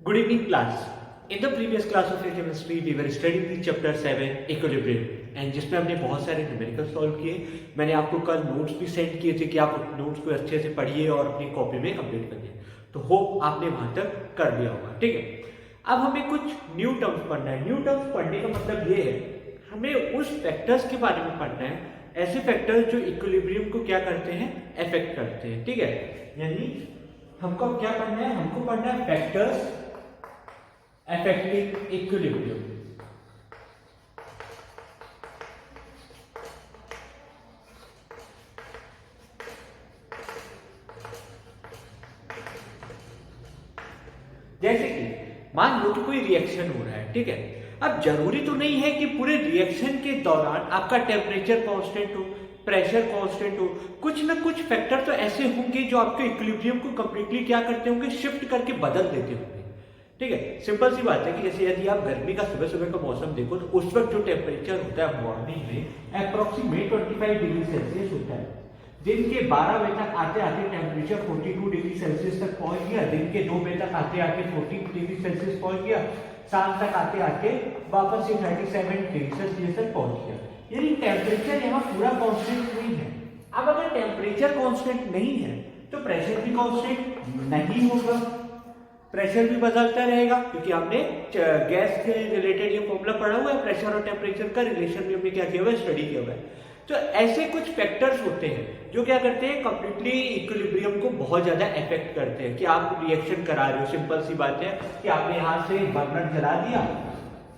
Good evening, class. In the previous class of chemistry, we were studying the chapter 7 equilibrium, and जिसमें हमने बहुत सारे numerical solve किए. मैंने आपको कल नोट्स भी सेंड किए थे कि आप नोट्स को अच्छे से पढ़िए और अपनी कॉपी में कंप्लीट करिए. तो होप आपने वहां तक कर लिया होगा. ठीक है, अब हमें कुछ न्यू टर्म्स पढ़ना है. न्यू टर्म्स पढ़ने का मतलब ये है हमें उस फैक्टर्स के बारे में पढ़ना है, ऐसे फैक्टर्स जो इक्विलिब्रियम को क्या करते हैं, अफेक्ट करते हैं. ठीक है, यानी हमको क्या पढ़ना है, हमको पढ़ना है फैक्टर्स affecting equilibrium. जैसे कि मान लो कि कोई रिएक्शन हो रहा है. ठीक है, अब जरूरी तो नहीं है कि पूरे रिएक्शन के दौरान आपका टेम्परेचर कांस्टेंट हो, प्रेशर कांस्टेंट हो. कुछ ना कुछ फैक्टर तो ऐसे होंगे जो आपके इक्विलिब्रियम को कंप्लीटली क्या करते होंगे, शिफ्ट करके बदल देते होंगे. ठीक है, सिंपल सी बात है कि जैसे यदि आप गर्मी का सुबह सुबह का मौसम देखो तो उस वक्त जो टेम्परेचर होता है मॉर्निंग में अप्रोक्सीमेट 25 डिग्री सेल्सियस होता है. दिन के 12 बजे तक आते आते टेम्परेचर 42 डिग्री सेल्सियस तक पहुंच गया. दिन के 2 बजे तक आते आते 40 डिग्री सेल्सियस पहुंच गया. शाम तक आते आते वापस से 37 डिग्री सेल्सियस तक पहुंच गया. यानी टेम्परेचर यहाँ पूरा कांस्टेंट नहीं है. अब अगर टेम्परेचर कांस्टेंट नहीं है तो प्रेशर भी कांस्टेंट नहीं होगा, प्रेशर भी बदलता रहेगा, क्योंकि आपने गैस के रिलेटेड ये फॉर्मूला पढ़ा हुआ है. प्रेशर और टेम्परेचर का रिलेशन भी हमने क्या किया हुआ है, स्टडी किया हुआ है. तो ऐसे कुछ फैक्टर्स होते हैं जो क्या करते हैं, कंप्लीटली इक्विलिब्रियम को बहुत ज्यादा इफेक्ट करते हैं. कि आप रिएक्शन करा रहे हो, सिंपल सी बात है कि आपने यहाँ से बर्नर जला दिया,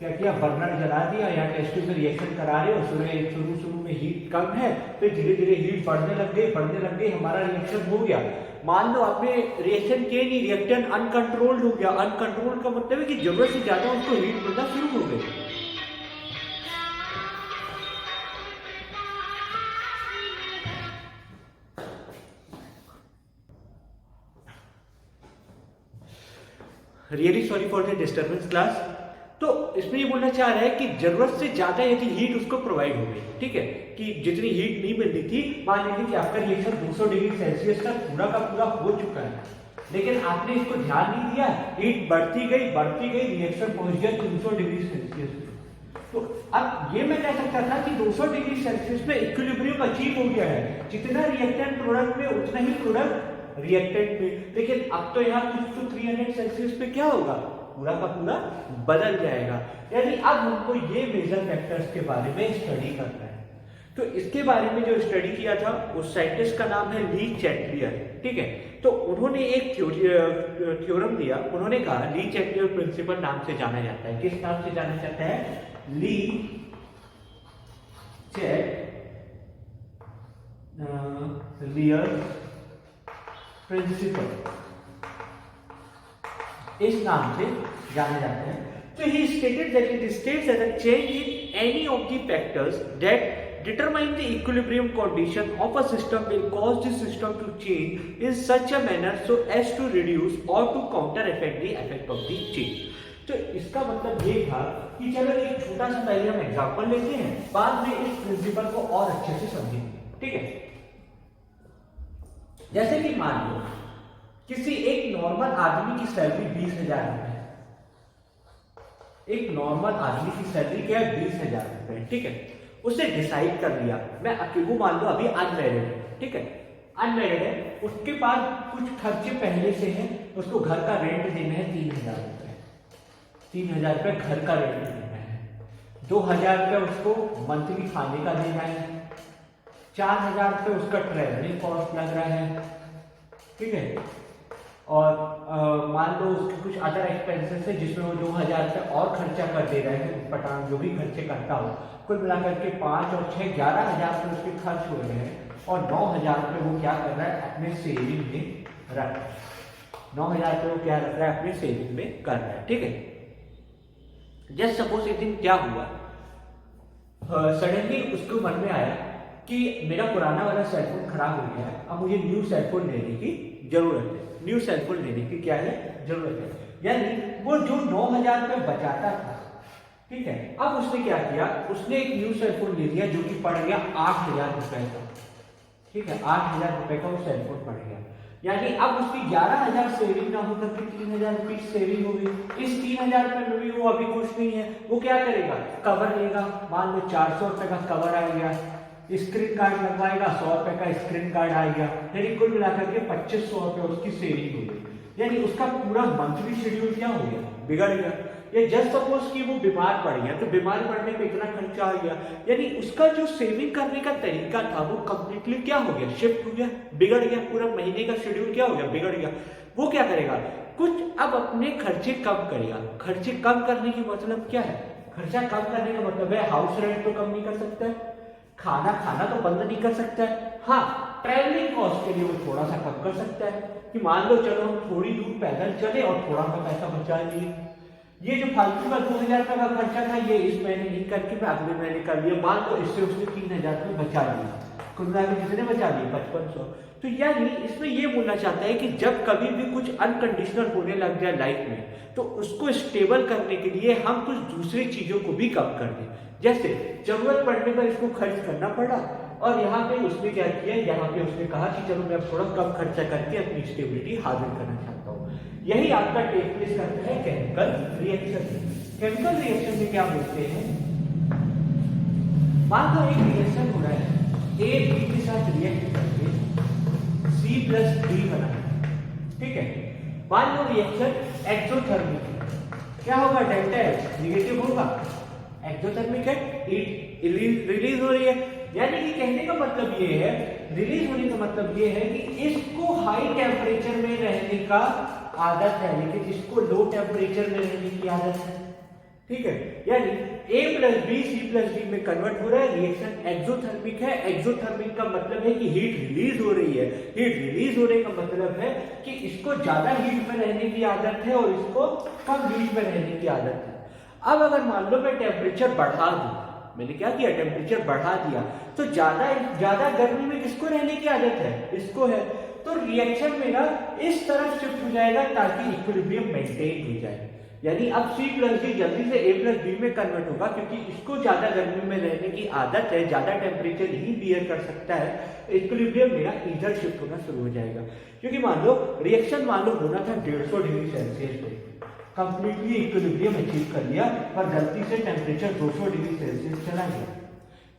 क्या किया, बर्नर जला दिया, यहाँ टेस्ट ट्यूब में रिएक्शन करा रहे हो. शुरू में हीट कम है, फिर धीरे धीरे हीट बढ़ने लग गई, हमारा रिएक्शन हो गया. मान लो आपने रिएक्शन किए नहीं, रिएक्टेंट अनकंट्रोल्ड हो गया. अनकंट्रोल्ड का मतलब है कि जरूरत से ज्यादा उसको हीट मिलना शुरू हो गई. Really sorry for the disturbance class. तो इसमें ये बोलना चाह रहा है कि जरूरत से ज्यादा यदि हीट उसको प्रोवाइड हो गई, ठीक है, कि जितनी हीट नहीं मिल रही थी, मान लीजिए कि आपका रिएक्शन 200 डिग्री सेल्सियस तक पूरा का पूरा हो चुका है, लेकिन आपने इसको ध्यान नहीं दिया, हीट बढ़ती गई, रिएक्शन पहुंच गया 300 डिग्री सेल्सियस में. तो अब ये मैं कह सकता था कि 200 डिग्री सेल्सियस में इक्विलिब्रियम अचीव हो गया है. जितना रिएक्टेंट प्रोडक्ट में उतना ही प्रोडक्ट रिएक्टेंट में. लेकिन अब तो यहाँ कुछ तो 300 सेल्सियस पे क्या होगा, पूरा का पूरा बदल जाएगा. यानी अब हमको ये मेजर फैक्टर्स के बारे में स्टडी करना है. तो इसके बारे में जो स्टडी किया था उस साइंटिस्ट का नाम है ली चैटलियर. ठीक है, तो उन्होंने एक थ्योरम दिया. उन्होंने कहा, ली चैटलियर प्रिंसिपल नाम से जाना जाता है. किस नाम से जाना जाता है, ली चैटलियर प्रिंसिपल, इस नाम से जाना जाता है. So he stated that it states that a change in any of the factors that determine the equilibrium condition of a system will cause the system to change in such a manner so as to reduce or to counter effect the effect of the change. तो इसका मतलब ये था कि चलो एक छोटा सा पहले हम एग्जांपल लेते हैं, बाद में इस प्रिंसिपल को और अच्छे से समझेंगे. ठीक है, जैसे कि मान लो किसी एक नॉर्मल आदमी की सैलरी 20,000 रुपए है. एक नॉर्मल आदमी की सैलरी क्या है, 20,000 रुपए. ठीक है, उसने डिसाइड कर लिया, मैं अकेले मान लो अभी अनमैरिड है. ठीक है, अनमैरिड है, उसके पास कुछ खर्चे पहले से हैं. उसको घर का रेंट देना है 3,000 रुपए. 3,000 रुपए घर का रेंट देना है. 2,000 रुपए उसको मंथली खाने का देना है. 4,000 रुपए उसका ट्रेवलिंग कॉस्ट लग रहा है. ठीक है, और मान लो उसके कुछ अदर एक्सपेंसेस है जिसमें वो 2,000 रुपये और खर्चा कर दे रहा है. पटान जो भी खर्चे करता हो, कुल मिलाकर के 5 और 6 11,000 रुपये उसके खर्च हो रहे हैं. और 9,000 रुपये वो क्या कर रहा है, अपने सेविंग में रख रहा है. 9,000 रुपये वो क्या रख रहा है, अपने सेविंग में कर रहा है. ठीक है, जस्ट सपोज एक दिन क्या हुआ, सडनली उसको मन में आया कि मेरा पुराना वाला सेलफोन खराब हो गया है, अब मुझे न्यू सेलफोन लेने की जरूरत है. न्यू सेलफोन लेने की क्या है, जरूरत है. यानी वो जो 9,000 रुपये बचाता था, ठीक है, अब उसने क्या किया, उसने एक न्यू सेलफोन ले लिया जो कि पड़ गया 8,000 रुपए का. ठीक है, 8,000 रुपए का वो सेलफोन पड़ गया. यानी अब उसकी 11,000 सेविंग ना होकर के 3,000 रुपीज सेविंग हो गई। इस 3,000 रुपए में भी वो अभी खुश नहीं है, वो क्या करेगा, कवर लेगा। मान लो 400 रुपए का कवर आ गया, स्क्रीन कार्ड लगवाएगा, 100 रुपए का स्क्रीन कार्ड आ गया, यानी कुल मिलाकर के 2500 रुपए उसकी सेविंग हो गई। यानी उसका पूरा मंथली शेड्यूल क्या हो गया, बिगड़ गया। या जस्ट सपोज कि वो बीमार पड़ गया, तो बीमार पड़ने पे इतना खर्चा आ गया, यानी उसका जो सेविंग करने का तरीका था वो कंप्लीटली क्या हो गया, शिफ्ट हो गया, बिगड़ गया। पूरा महीने का शेड्यूल क्या हो गया, बिगड़ गया। वो क्या करेगा, कुछ अब अपने खर्चे कम करेगा। खर्चे कम करने की मतलब क्या है, खर्चा कम करने का मतलब है हाउस रेंट तो कम नहीं कर सकता है, खाना खाना तो बंद नहीं कर सकता है, हाँ ट्रैवलिंग कॉस्ट के लिए वो थोड़ा सा कम कर सकता है कि मान लो चलो हम थोड़ी दूर पैदल चले और थोड़ा सा पैसा बचा लिए। ये जो फालतू का 2,000 रुपए का खर्चा था ये इस महीने नहीं करके मैं अगले महीने कर लिया, मान लो इससे उसने 3,000 रुपए बचा लिया। कुल मिला के कितने बचा लिए, 5500। तो यानी इसमें ये बोलना चाहता है कि जब कभी भी कुछ अनकंडीशनल होने लग जाए लाइफ में, तो उसको स्टेबल करने के लिए हम कुछ दूसरी चीजों को भी कम कर दें। जैसे जरूरत पड़ने पर इसको खर्च करना पड़ा, और यहाँ पे उसने क्या किया, यहाँ पे उसने कहा कि चलो मैं थोड़ा कम खर्चा करके अपनी स्टेबिलिटी हासिल करना चाहता हूँ। यही आपका टेक प्लेस करता है केमिकल रिएक्शन में। केमिकल रिएक्शन में क्या बोलते हैं, मान लो एक रिएक्शन हो रहा है, ए बी के साथ रिएक्ट करके C+D बना, ठीक है। मान लो रिएक्शन एक्सोथर्मिक है, क्या होगा, डेल्टा H निगेटिव होगा, एक्सोथर्मिक है, हीट रिलीज हो रही है। यानी कि कहने का मतलब ये है, रिलीज होने का मतलब ये है कि इसको हाई टेम्परेचर में रहने का आदत है, लेकिन इसको लो टेम्परेचर में रहने की आदत है, ठीक है। यानी A+B C+D में कन्वर्ट हो रहा है, रिएक्शन एक्सोथर्मिक है। एक्सोथर्मिक का मतलब है कि हीट रिलीज हो रही है। हीट रिलीज होने का मतलब है कि इसको ज्यादा हीट में रहने की आदत है और इसको कम हीट में रहने की आदत है। अब अगर मान लो मैं टेम्परेचर बढ़ा दूं, मैंने क्या किया, टेम्परेचर बढ़ा दिया, तो ज्यादा गर्मी में किसको रहने की आदत है, इसको है। तो रिएक्शन मेरा इस तरफ शिफ्ट हो जाएगा ताकि इक्विलिब्रियम मेंटेन हो जाए। यानी अब C+D जल्दी से A+B में कन्वर्ट होगा, क्योंकि इसको ज्यादा गर्मी में रहने की आदत है, ज्यादा टेम्परेचर ही बियर कर सकता है। इक्विलिब्रियम मेरा इधर शिफ्ट होना शुरू हो जाएगा। क्योंकि मान लो रिएक्शन मान लो होना था 150 डिग्री सेल्सियस पे, कंप्लीटली इक्विलिब्रियम अचीव कर लिया, पर गलती से टेम्परेचर 200 डिग्री सेल्सियस चला गया,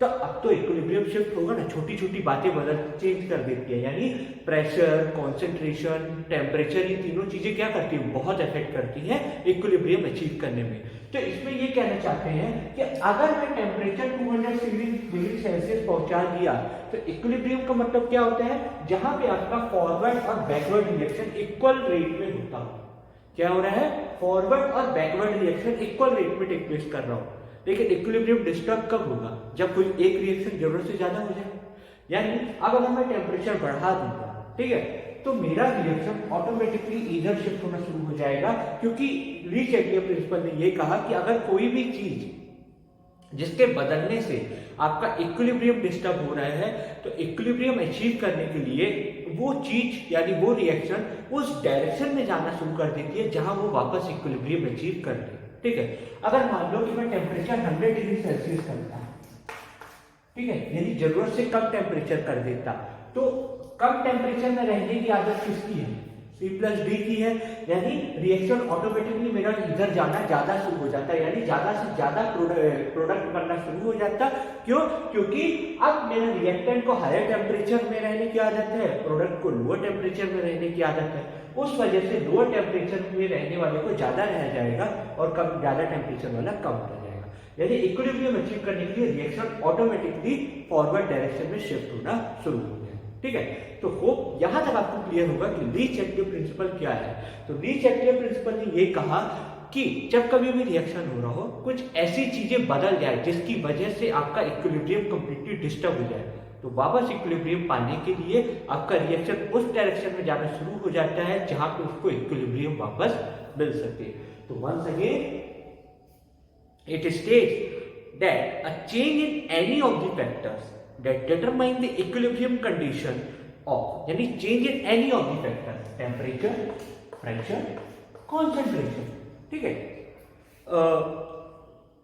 तो अब तो इक्विलिब्रियम शिफ्ट होगा ना। छोटी छोटी बातें बदल चेंज कर देती है, यानी प्रेशर, कंसंट्रेशन, टेम्परेचर, ये तीनों चीजें क्या करती है, बहुत इफेक्ट करती है इक्विलिब्रियम अचीव करने में। तो इसमें ये कहना चाहते हैं कि अगर मैं टेम्परेचर 200 डिग्री सेल्सियस पहुंचा दिया, तो इक्विलिब्रियम का मतलब क्या होता है, जहां पे आपका फॉरवर्ड और बैकवर्ड रिएक्शन इक्वल रेट में होता हो। क्या हो रहा है, फॉरवर्ड और बैकवर्ड रिएक्शन इक्वल रेट में टेक प्लेस कर रहा हूं। लेकिन इक्विलिब्रियम डिस्टर्ब कब होगा, जब कोई एक रिएक्शन जरूरत से ज्यादा हो जाए। यानी अब अगर मैं टेम्परेचर बढ़ा दूंगा, ठीक है, तो मेरा रिएक्शन ऑटोमेटिकली इधर शिफ्ट होना शुरू हो जाएगा, क्योंकि ली चैटलियर प्रिंसिपल ने ये कहा कि अगर कोई भी चीज जिसके बदलने से आपका इक्विलिब्रियम डिस्टर्ब हो रहा है, तो इक्विलिब्रियम अचीव करने के लिए वो चीज यानी वो रिएक्शन उस डायरेक्शन में जाना शुरू कर देती है जहां वो वापस इक्विलिब्रियम अचीव कर ले, ठीक है। अगर मान लो कि मैं टेम्परेचर 100 डिग्री सेल्सियस करता, ठीक है, यानी जरूरत से कम टेम्परेचर कर देता, तो कम टेम्परेचर में रहने की आदत किसकी है, C+D की है। यानी रिएक्शन ऑटोमेटिकली मेरा इधर जाना ज्यादा शुरू हो जाता है, यानी ज्यादा से ज्यादा प्रोडक्ट बनना शुरू हो जाता। क्यों, क्योंकि अब मेरे रिएक्टेंट को हायर टेम्परेचर में रहने की आदत है, प्रोडक्ट को लोअर टेम्परेचर में रहने की आदत है। उस वजह से लोअर टेम्परेचर में रहने वाले को ज्यादा रह जाएगा और कम ज्यादा टेम्परेचर वाला कम रह जाएगा। यानी इक्विलिब्रियम अचीव करने के लिए रिएक्शन ऑटोमेटिकली फॉरवर्ड डायरेक्शन में शिफ्ट होना शुरू हो गया, ठीक है। तो होप यहां तक आपको क्लियर होगा कि ली चैटलियर प्रिंसिपल क्या है। तो ली चैटलियर प्रिंसिपल ने ये कहा कि जब कभी भी रिएक्शन हो रहा हो, कुछ ऐसी चीजें बदल जाए जिसकी वजह से आपका इक्विलिब्रियम कंप्लीटली डिस्टर्ब हो जाए, तो वापस इक्विलिब्रियम पाने के लिए आपका रिएक्शन उस डायरेक्शन में जाना शुरू हो जाता है जहां पे उसको इक्विलिब्रियम वापस मिल सके। तो once again it states that a change in any of the factors that determine the equilibrium condition of, यानी change in any of the factors, temperature, pressure, concentration, ठीक है,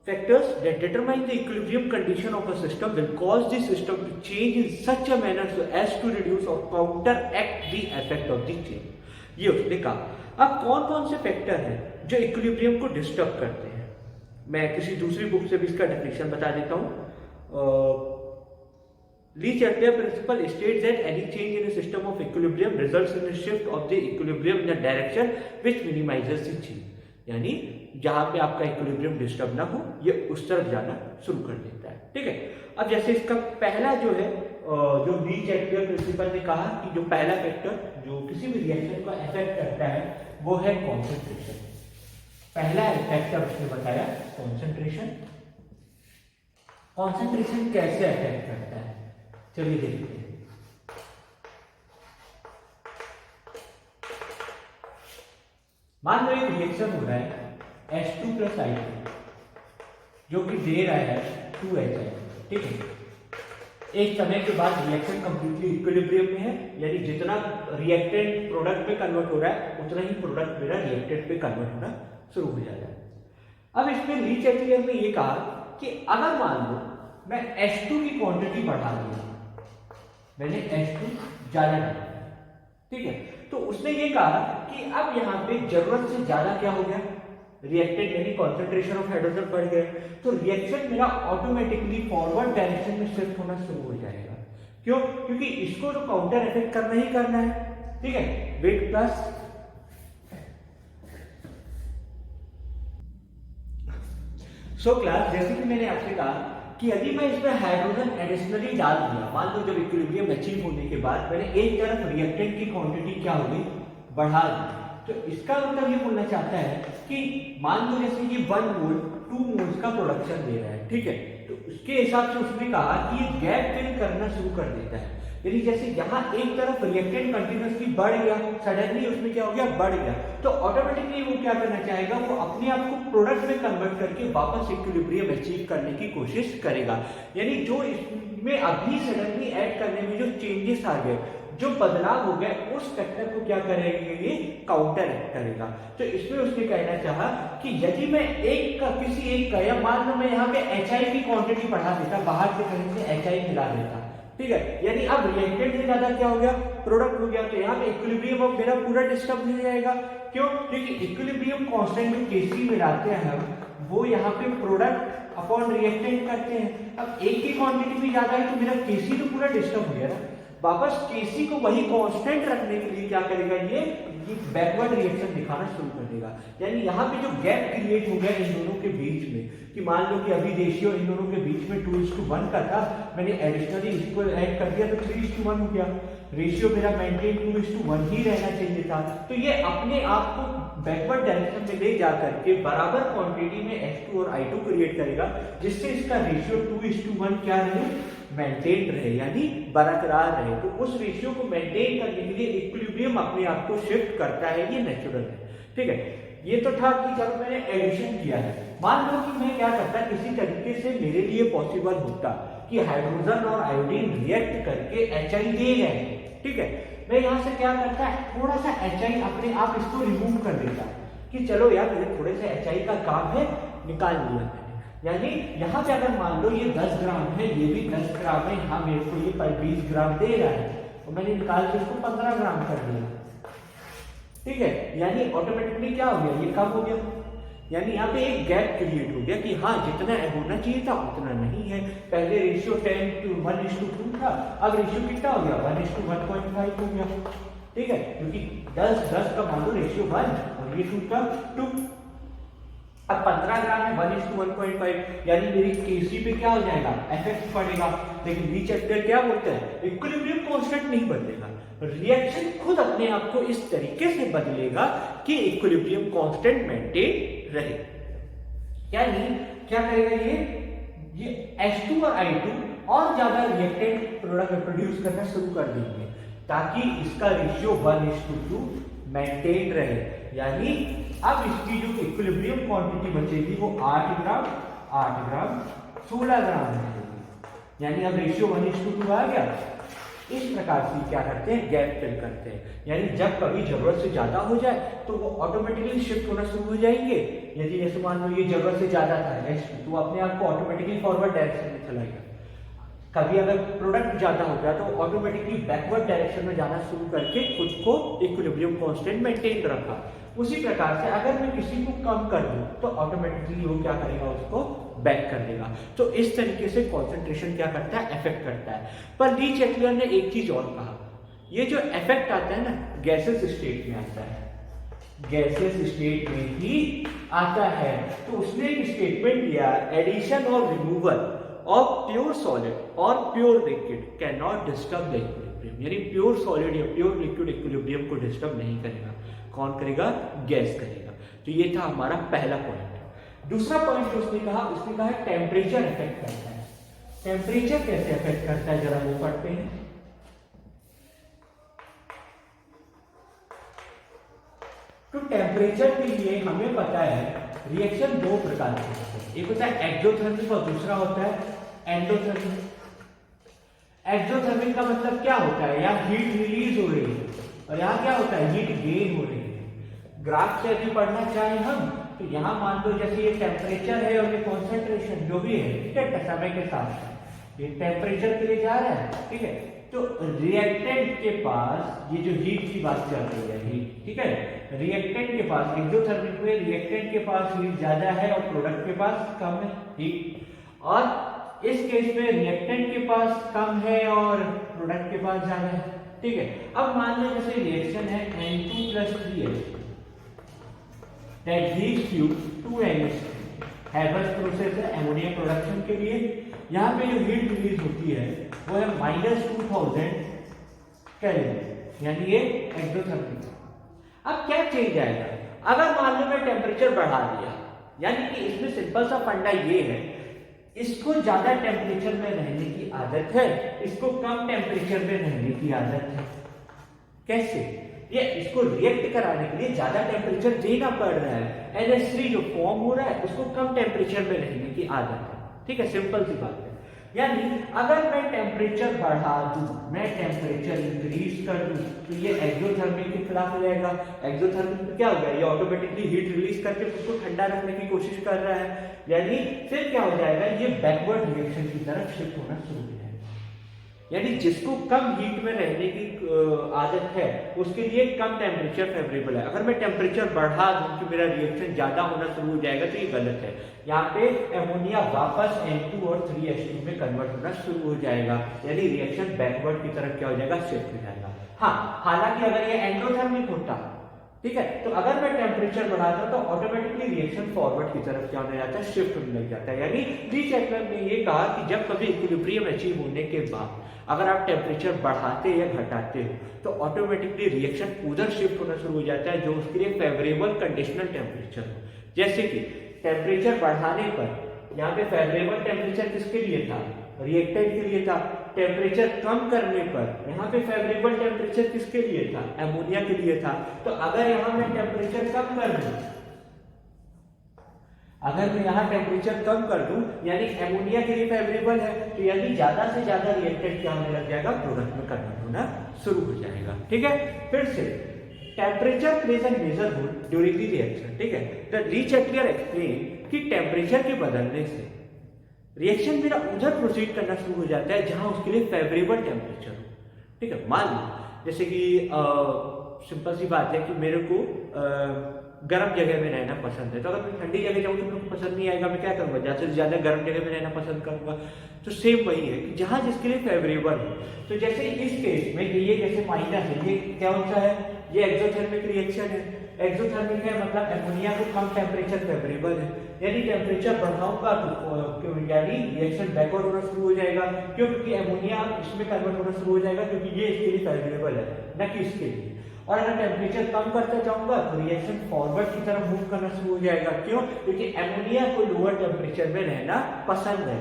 factors that determine the equilibrium condition of a system will cause the system to change in such a manner so as to reduce or counteract the effect of the change. ये उसने कहा। अब कौन कौन से factor हैं जो equilibrium को डिस्टर्ब करते हैं, मैं किसी दूसरी बुक से भी इसका डेफिनेशन बता देता हूँ। Lee Chatwin principle states that any change in a system of equilibrium results in a shift of the equilibrium in a direction which minimizes the change. यानी जहां पे आपका इक्विलिब्रियम डिस्टर्ब ना हो, ये उस तरफ जाना शुरू कर देता है। ठीक है, अब जैसे इसका पहला जो है, जो ली चैटवियर प्रिंसिपल ने कहा कि जो पहला फैक्टर जो किसी भी रिएक्शन को अफेक्ट करता है वो है कॉन्सेंट्रेशन। पहला फैक्टर उसने बताया कॉन्सेंट्रेशन। कॉन्सेंट्रेशन कैसे अफेक्ट करता है, चलिए देखते हैं। मान लो एक रिएक्शन हो रहा है H2 + I2 जो कि दे रहा है 2HI। ठीक है, एक समय के बाद रिएक्शन कंप्लीटली इक्विलिब्रियम में है, यानी जितना रिएक्टेंट प्रोडक्ट में कन्वर्ट हो रहा है उतना ही प्रोडक्ट मेरा रिएक्टेंट पे कन्वर्ट होना शुरू हो जाता है। अब इसमें ली चैटवियर ने ये कहा कि अगर मान लो मैं H2 की क्वांटिटी बढ़ा दी, मैंने H2 ज्यादा डाला, ठीक है, तो उसने ये कहा कि अब यहाँ पे जरूरत से ज्यादा क्या हो गया, रिएक्टेंट यानी कॉन्सेंट्रेशन ऑफ हाइड्रोजन बढ़ गया, तो रिएक्शन मेरा ऑटोमेटिकली फॉरवर्ड डायरेक्शन में शिफ्ट होना शुरू हो जाएगा। क्यों? क्योंकि इसको तो काउंटर इफेक्ट करना ही करना है। ठीक है, वेट प्लस सो क्लास, जैसे कि मैंने आपसे कहा कि यदि मैं इसमें हाइड्रोजन एडिशनली डाल दिया, मान लो जब इक्विलिब्रियम अचीव होने के बाद मैंने एक तरफ रिएक्टेंट की क्वांटिटी क्या हो गई, बढ़ा दी, तो इसका मतलब ये बोलना चाहता है कि मान लो जैसे ये 1 मोल 2 मोल्स का प्रोडक्शन दे रहा है। ठीक है, तो उसके हिसाब से उसने कहा कि ये गैप फिल करना शुरू कर देता है, यानी जैसे यहाँ एक तरफ रिएक्टेंट कंटिन्यूअसली बढ़ गया, सडनली उसमें क्या हो गया, बढ़ गया, तो ऑटोमेटिकली वो क्या करना चाहेगा, वो अपने आप को प्रोडक्ट में कन्वर्ट करके वापस इक्विलिब्रियम अचीव करने की कोशिश करेगा। यानी जो इसमें अभी सडनली ऐड करने में जो चेंजेस आ गए, जो बदलाव हो गए, उस फैक्टर को क्या करेगा, ये काउंटर एक्ट करेगा। तो इसमें उसने कहना चाहा कि यदि मैं किसी एक का, या मान लो मैं यहाँ पे HI की क्वांटिटी बढ़ा देता, बाहर से कहीं से HI मिला देता, ठीक है, यानी अब रिएक्टेंट से ज्यादा क्या हो गया, प्रोडक्ट हो गया, तो यहाँ पे इक्विलिब्रियम ऑफ मेरा पूरा डिस्टर्ब हो जाएगा। क्यों? क्योंकि इक्विलिब्रियम कांस्टेंट में Kc मिलाते हैं हम, वो यहाँ पे प्रोडक्ट अपॉन रिएक्टेंट करते हैं। अब एक की क्वांटिटी भी ज्यादा है तो मेरा Kc तो पूरा डिस्टर्ब हो गया ना, वापस Kc को वही कांस्टेंट रखने के लिए क्या करेगा, ये बैकवर्ड रिएक्शन दिखाना शुरू कर देगा। यानी यहाँ पे जो गैप क्रिएट हो गया इन दोनों के बीच में, कि मान लो कि अभी रेशियो इन दोनों के बीच में 2:1 का था, मैंने एडिशनली इसको ऐड कर दिया तो 3:1 हो गया, रेशियो मेरा मेंटेन 2:1 ही रहना चाहिए था। तो ये अपने आप को बैकवर्ड डायरेक्शन में ले जाकर के बराबर क्वांटिटी में H2 और I2 क्रिएट करेगा, जिससे इसका रेशियो 2:1 क्या रहे, मेंटेन रहे, यानी बरकरार रहे। तो उस रेशियो को मेंटेन करने के लिए इक्विलिब्रियम अपने आप को शिफ्ट करता है, ये नेचुरल है। ठीक है, ये तो था कि जब मैंने एडिशन किया है, मान लो कि मैं क्या करता, किसी तरीके से मेरे लिए पॉसिबल होता कि हाइड्रोजन और आयोडीन रिएक्ट करके HI दे रहे हैं। ठीक है, मैं यहाँ से क्या करता है, थोड़ा सा HI अपने आप इसको रिमूव कर देता कि चलो यार मेरे थोड़े से HI का काम है, निकाल लिया। यानी यहाँ पे अगर मान लो ये 10 ग्राम है, ये भी 10 ग्राम है, हाँ मेरे को ये 20 ग्राम दे रहा है, तो मैंने निकाल के इसको 15 ग्राम कर दिया। ठीक है, यानी ऑटोमेटिकली क्या हो गया, ये कम हो गया, यानी यहाँ पे एक गैप क्रिएट हो गया कि हाँ जितना होना चाहिए था उतना नहीं है। पहले रेशियो 10:1:2 था, अब रेशियो कितना हो गया, 1:1.5 हो गया। ठीक है, क्योंकि 10 का मान लो रेशियो 1 और ये 2 का 2, अब 15 ग्राम में 1:1.5, यानी मेरी Kc पे क्या हो जाएगा, इफेक्ट पड़ेगा। लेकिन ली चैटवियर क्या बोलते हैं, इक्विलिब्रियम कांस्टेंट नहीं बदलेगा, रिएक्शन खुद अपने आप को इस तरीके से बदलेगा कि इक्विलिब्रियम कांस्टेंट मेंटेन रहे। यानी क्या करेगा, ये H2 और I2 और ज्यादा रिएक्टेंट प्रोडक्ट प्रोड्यूस करना शुरू कर देंगे, ताकि इसका रेशियो 1:2 मेंटेन रहे। यानी अब इसकी जो इक्विलिब्रियम क्वांटिटी बचेगी वो 8 ग्राम 16 ग्राम बचेगी। यानी अब रेशियो 1:2 आ गया, इस प्रकार से क्या करते हैं, गैप फिल करते हैं। यानी जब कभी जरूरत से ज्यादा हो जाए तो वो ऑटोमेटिकली शिफ्ट होना शुरू हो जाएंगे। यदि जैसे मान लो ये जरूरत से ज्यादा था नेक्स्ट, तो अपने आप को ऑटोमेटिकली फॉरवर्ड डायरेक्शन में चला गया। कभी अगर प्रोडक्ट ज्यादा हो गया तो ऑटोमेटिकली बैकवर्ड डायरेक्शन में जाना शुरू करके खुद को इक्विलिब्रियम कांस्टेंट मेंटेन रखा। उसी प्रकार से अगर मैं किसी को कम कर दूं तो ऑटोमेटिकली वो क्या करेगा, उसको बैक कर देगा। तो इस तरीके से कंसंट्रेशन क्या करता है, इफेक्ट करता है। पर ली चैटलियर ने एक चीज और कहा, ये जो इफेक्ट आता है ना गैसेस स्टेट में आता है, गैसेस स्टेट में ही आता है। तो उसने एक स्टेटमेंट दिया, एडिशन और रिमूवल ऑफ प्योर सॉलिड और pure liquid can not disturb the equilibrium. यानी प्योर सॉलिड या प्योर लिक्विड इक्विलिब्रियम को डिस्टर्ब नहीं करेगा। कौन करेगा, गैस करेगा। तो ये था हमारा पहला पॉइंट। दूसरा पॉइंट उसने कहा टेम्परेचर इफेक्ट करता है। टेम्परेचर कैसे इफेक्ट करता है, जरा वो पढ़ते हैं। तो टेम्परेचर के लिए हमें पता है रिएक्शन दो प्रकार के होते हैं, एक होता है एक्सोथर्मिक और दूसरा होता है एंडोथर्मिक। एक्सोथर्मिक का मतलब क्या होता है, यहाँ हीट रिलीज हो रही है और यहाँ क्या होता है, हीट गेन हो रही है। ग्राफ से यदि पढ़ना चाहें हम तो यहाँ मान लो जैसे ये टेम्परेचर है और ये कॉन्सेंट्रेशन जो भी है, ठीक है, समय के साथ ये टेम्परेचर के लिए जा रहा है, ठीक है। तो रिएक्टेंट के पास ये जो हीट की बात चल रही है, हीट, ठीक है, रिएक्टेंट के पास एक्सोथर्मिक में रिएक्टेंट के पास हीट ज्यादा है और प्रोडक्ट के पास कम है हीट। और इस केस में रिएक्टेंट के पास कम है और प्रोडक्ट के पास ज्यादा है, ठीक है। अब मान लो जैसे रिएक्शन है N2 + 3H that leads you to NH3। Haber's process है एमोनिया प्रोडक्शन के लिए। यहाँ पे जो हीट रिलीज होती है वो है -2000 केल्विन, यानी ये एक्सोथर्मिक। अब क्या चेंज आएगा, अगर मान लो मैं टेम्परेचर बढ़ा दिया, यानी कि इसमें सिंपल सा फंडा ये है, इसको ज्यादा टेम्परेचर में रहने की आदत है, इसको कम टेम्परेचर में रहने की आदत है। कैसे, ये इसको रिएक्ट कराने के लिए ज्यादा टेम्परेचर देना पड़ रहा है। NH3 जो फॉर्म हो रहा है उसको कम टेम्परेचर में रहने की आदत है, ठीक है, सिंपल सी बात है। यानी अगर मैं टेम्परेचर बढ़ा दूं, मैं टेम्परेचर इंक्रीज कर दूं, तो ये एक्सोथर्मिक के खिलाफ हो जाएगा। एक्सोथर्मिक में क्या हो गया, ये ऑटोमेटिकली हीट रिलीज करके उसको ठंडा रखने की कोशिश कर रहा है, यानी फिर क्या हो जाएगा, ये बैकवर्ड रिएक्शन की तरफ शिफ्ट होना शुरू हो जाएगा। यानी जिसको कम हीट में रहने की आदत है उसके लिए कम टेम्परेचर फेवरेबल है। अगर मैं टेम्परेचर बढ़ा दूं कि मेरा रिएक्शन ज्यादा होना शुरू हो जाएगा तो ये गलत है। यहाँ पे एमोनिया वापस N2 और 3H2 में कन्वर्ट होना शुरू हो जाएगा, यानी रिएक्शन बैकवर्ड की तरफ क्या हो जाएगा, शिफ्ट हो जाएगा। हाँ, हालांकि अगर ये एंडोथर्मिक होता, ठीक है, तो अगर मैं टेम्परेचर बढ़ाता तो ऑटोमेटिकली रिएक्शन फॉरवर्ड की तरफ क्या होने जाता है, शिफ्ट होने लग जाता है। यानी ली चैटलर ने ये कहा कि जब कभी इक्विलिब्रियम अचीव होने के बाद अगर आप टेम्परेचर बढ़ाते या घटाते हो तो ऑटोमेटिकली रिएक्शन उधर शिफ्ट होना शुरू हो जाता है जो उसके लिए फेवरेबल कंडीशनल टेम्परेचर हो। जैसे कि टेम्परेचर बढ़ाने पर यहाँ पे फेवरेबल टेम्परेचर किसके लिए था, रिएक्टेंट के लिए था। टेम्परेचर कम करने पर यहाँ पे फेवरेबल टेम्परेचर किसके लिए था, एमोनिया के लिए था। तो अगर यहाँ मैं टेम्परेचर कम कर दूं, अगर मैं यहाँ टेम्परेचर कम कर दूं यानी एमोनिया के लिए फेवरेबल है, तो यानी ज्यादा से ज्यादा रिएक्टेंट क्या होने लग जाएगा, प्रोडक्ट में कन्वर्ट होना शुरू हो जाएगा। ठीक है, फिर से temperature plays an major role during the reaction. ठीक है, द ली चैटलियर एक्सप्लेन कि टेम्परेचर के बदलने से रिएक्शन मेरा उधर प्रोसीड करना शुरू हो जाता है जहां उसके लिए फेवरेबल टेम्परेचर हो। ठीक है, मान लो जैसे कि सिंपल सी बात है कि मेरे को गर्म जगह में रहना पसंद है, तो अगर मैं ठंडी जगह जाऊँ तो मेरे को पसंद नहीं आएगा, मैं क्या करूँगा, ज़्यादा से ज़्यादा गर्म जगह में रहना पसंद करूँगा। तो सेम वही है कि जहाँ जिसके लिए फेवरेबल हो। तो जैसे इस केस में ये जैसे माइनस है, ये क्या होता है, ये एक्सोथर्मिक रिएक्शन है। एक्सोथर्मिक है मतलब एमोनिया को कम टेम्परेचर फेवरेबल है, यानी टेम्परेचर बढ़ाऊंगा तो यानी रिएक्शन बैकवर्ड होना शुरू हो जाएगा। क्यों, क्योंकि एमोनिया इसमें कन्वर्ट होना शुरू हो जाएगा क्योंकि ये इसके लिए फेवरेबल है, न कि इसके लिए। और अगर टेम्परेचर कम करता जाऊंगा तो रिएक्शन फॉरवर्ड की तरफ मूव करना शुरू हो जाएगा। क्यों, क्योंकि एमोनिया को लोअर टेम्परेचर में रहना पसंद है,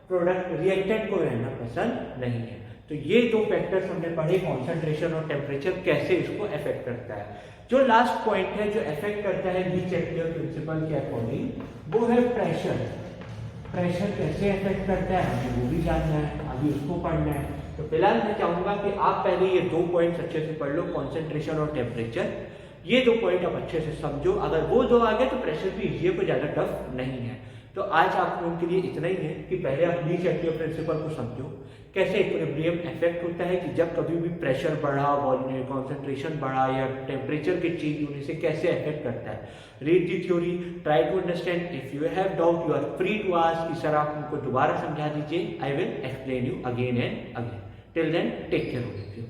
प्रोडक्ट रिएक्टेंट को रहना पसंद नहीं है। तो ये दो फैक्टर्स हमने पढ़े, कॉन्सेंट्रेशन और टेम्परेचर कैसे इसको अफेक्ट करता है। जो लास्ट पॉइंट है जो अफेक्ट करता है ली चैटलियर प्रिंसिपल के अकॉर्डिंग, वो है प्रेशर। प्रेशर कैसे अफेक्ट करता है हमें वो भी जानना है, अभी उसको पढ़ना है। तो फिलहाल मैं चाहूँगा कि आप पहले ये 2 पॉइंट्स अच्छे से पढ़ लो, कॉन्सेंट्रेशन और टेम्परेचर। ये 2 पॉइंट आप अच्छे से समझो, अगर वो 2 आ गए तो प्रेशर भी इजी है, कोई ज़्यादा टफ नहीं है। तो आज आप लोगों के लिए इतना ही है कि पहले आप ली शैटियर प्रिंसिपल को समझो, कैसे इक्विलिब्रियम इफेक्ट होता है कि जब कभी भी प्रेशर बढ़ा, वॉल्यूम कॉन्सेंट्रेशन बढ़ा या टेम्परेचर के चेंज होने से कैसे इफेक्ट करता है। Read the theory, try to understand, if you have doubt you are free to ask. Sir आप उनको दोबारा समझा दीजिए, I will explain you again and again. Till then take care of you.